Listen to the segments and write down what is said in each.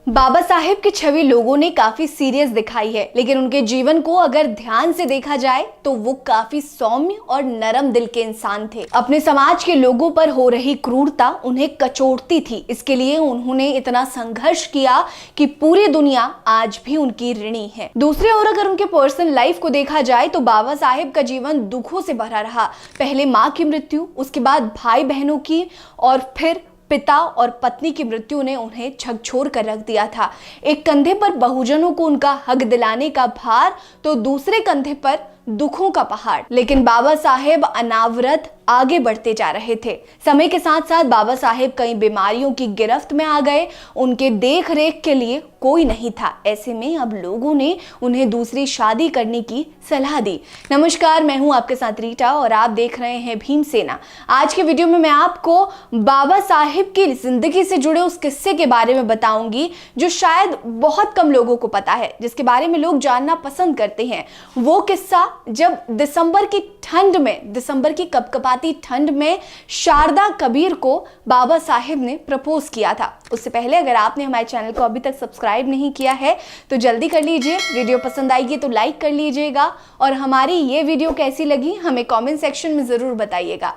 बाबा साहेब की छवि लोगों ने काफी सीरियस दिखाई है, लेकिन उनके जीवन को अगर ध्यान से देखा जाए तो वो काफी सौम्य और नरम दिल के इंसान थे। अपने समाज के लोगों पर हो रही क्रूरता उन्हें कचोटती थी। इसके लिए उन्होंने इतना संघर्ष किया कि पूरी दुनिया आज भी उनकी ऋणी है। दूसरी ओर अगर उनके पर्सनल लाइफ को देखा जाए तो बाबा साहेब का जीवन दुखों से भरा रहा। पहले माँ की मृत्यु, उसके बाद भाई बहनों की, और फिर पिता और पत्नी की मृत्यु ने उन्हें झकझोर कर रख दिया था। एक कंधे पर बहुजनों को उनका हक दिलाने का भार, तो दूसरे कंधे पर दुखों का पहाड़। लेकिन बाबा साहेब अनावरत आगे बढ़ते जा रहे थे। समय के साथ साथ बाबा साहेब कई बीमारियों की गिरफ्त में आ गए। उनके देख रेख के लिए कोई नहीं था। ऐसे में अब लोगों ने उन्हें दूसरी शादी करने की सलाह दी। नमस्कार, मैं हूं आपके साथ रीटा और आप देख रहे हैं भीमसेना। आज के वीडियो में मैं आपको बाबा साहेब की जिंदगी से जुड़े उस किस्से के बारे में बताऊंगी जो शायद बहुत कम लोगों को पता है, जिसके बारे में लोग जानना पसंद करते हैं। वो किस्सा जब दिसंबर की ठंड में, दिसंबर की कपकपाती ठंड में शारदा कबीर को बाबा साहेब ने प्रपोज किया था। उससे पहले अगर आपने हमारे चैनल को अभी तक सब्सक्राइब नहीं किया है तो जल्दी कर लीजिए। वीडियो पसंद आएगी तो लाइक कर लीजिएगा और हमारी ये वीडियो कैसी लगी हमें कमेंट सेक्शन में जरूर बताइएगा।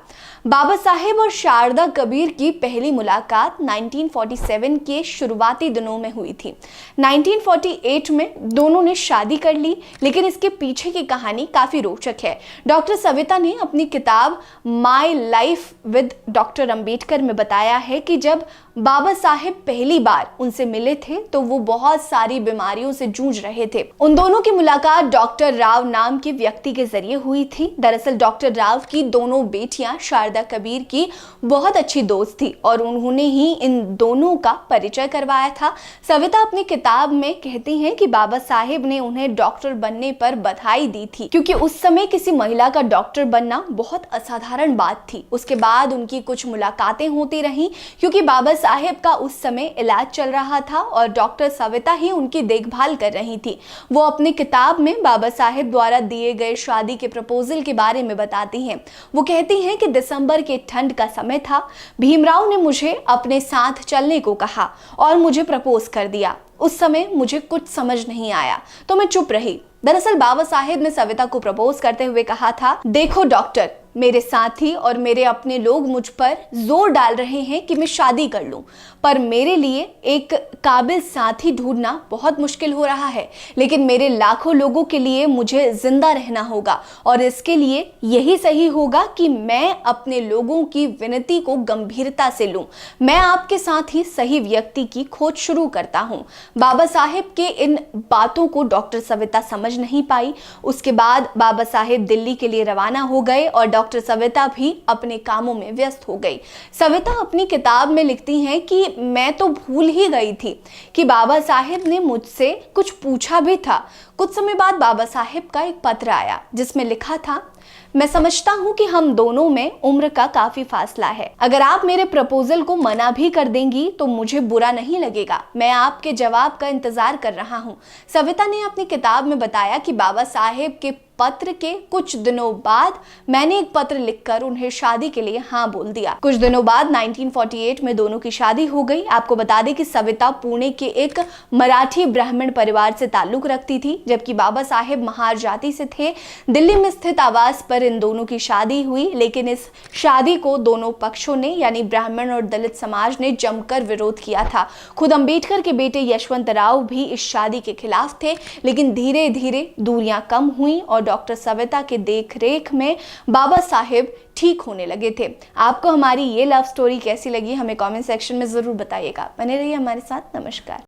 बाबा साहेब और शारदा कबीर की पहली मुलाकात 1947 के शुरुआती दिनों में हुई थी। 1948 में दोनों ने शादी कर ली, लेकिन इसके पीछे की कहानी काफी रोचक है। डॉक्टर सविता ने अपनी किताब my life with doctor Ambedkar में बताया है कि जब बाबा साहेब पहली बार उनसे मिले थे तो वो बहुत सारी बीमारियों से जूझ रहे थे। उन दोनों की मुलाकात डॉक्टर राव नाम के व्यक्ति के जरिए हुई थी। दरअसल डॉक्टर राव की दोनों बेटियां शारदा कबीर की बहुत अच्छी दोस्त थी और उन्होंने ही इन दोनों का परिचय करवाया था। सविता अपनी किताब में कहती हैं कि बाबा साहेब ने उन्हें डॉक्टर बनने पर बधाई दी थी, क्योंकि उस समय किसी महिला का डॉक्टर बनना बहुत असाधारण बात थी। उसके बाद उनकी कुछ मुलाकातें होती रहीं, क्योंकि बाबा साहेब का उस समय इलाज चल रहा था और डॉक्टर सविता ही उनकी देखभाल कर रही थी। वो अपनी किताब में बाबा साहेब द्वारा दिए गए शादी के प्रपोजल के बारे में बताती हैं। वो कहती हैं कि दिसंबर के ठंड का समय था। भीमराव ने मुझे अपने साथ चलने को कहा और मुझे प्रपोज कर दिया। उस समय मुझे कुछ समझ नहीं आया तो मैं चुप रही। दरअसल बाबा साहेब ने सविता को प्रपोज करते हुए कहा था, देखो डॉक्टर, मेरे साथी और मेरे अपने लोग मुझ पर जोर डाल रहे हैं कि मैं शादी कर लूं, पर मेरे लिए एक काबिल साथी ढूंढना बहुत मुश्किल हो रहा है। लेकिन मेरे लाखों लोगों के लिए मुझे जिंदा रहना होगा और इसके लिए यही सही होगा कि मैं अपने लोगों की विनती को गंभीरता से लूं। मैं आपके साथ ही सही व्यक्ति की खोज शुरू करता हूं। बाबा साहेब के इन बातों को डॉक्टर सविता समझ नहीं पाई। उसके बाद बाबा साहेब दिल्ली के लिए रवाना हो गए और डॉक्टर सविता भी अपने कामों में व्यस्त हो गई। सविता अपनी किताब में लिखती हैं कि मैं तो भूल ही गई थी कि बाबा साहेब ने मुझसे कुछ पूछा भी था। कुछ समय बाद बाबा साहेब का एक पत्र आया जिसमें लिखा था, मैं समझता हूं कि हम दोनों में उम्र का काफी फासला है। अगर आप मेरे प्रपोजल को मना भी कर देंगी तो मुझे बुरा नहीं लगेगा। मैं आपके जवाब का इंतजार कर रहा हूं। सविता ने अपनी किताब में बताया कि बाबा साहेब के पत्र के कुछ दिनों बाद मैंने एक पत्र लिखकर उन्हें शादी के लिए हाँ बोल दिया। कुछ दिनों बाद 1948 में दोनों की शादी हो गई। आपको बता दें कि सविता पुणे के एक मराठी ब्राह्मण परिवार से ताल्लुक रखती थी, जबकि बाबा साहेब महार जाति से थे। दिल्ली में स्थित आवास पर इन दोनों की शादी हुई, लेकिन इस शादी को दोनों पक्षों ने यानी ब्राह्मण और दलित समाज ने जमकर विरोध किया था। खुद अंबेडकर के बेटे यशवंत राव भी इस शादी के खिलाफ थे, लेकिन धीरे धीरे दूरियां कम हुई और डॉक्टर सविता के देखरेख में बाबा साहेब ठीक होने लगे थे। आपको हमारी ये लव स्टोरी कैसी लगी हमें कमेंट सेक्शन में जरूर बताइएगा। बने रहिए हमारे साथ। नमस्कार।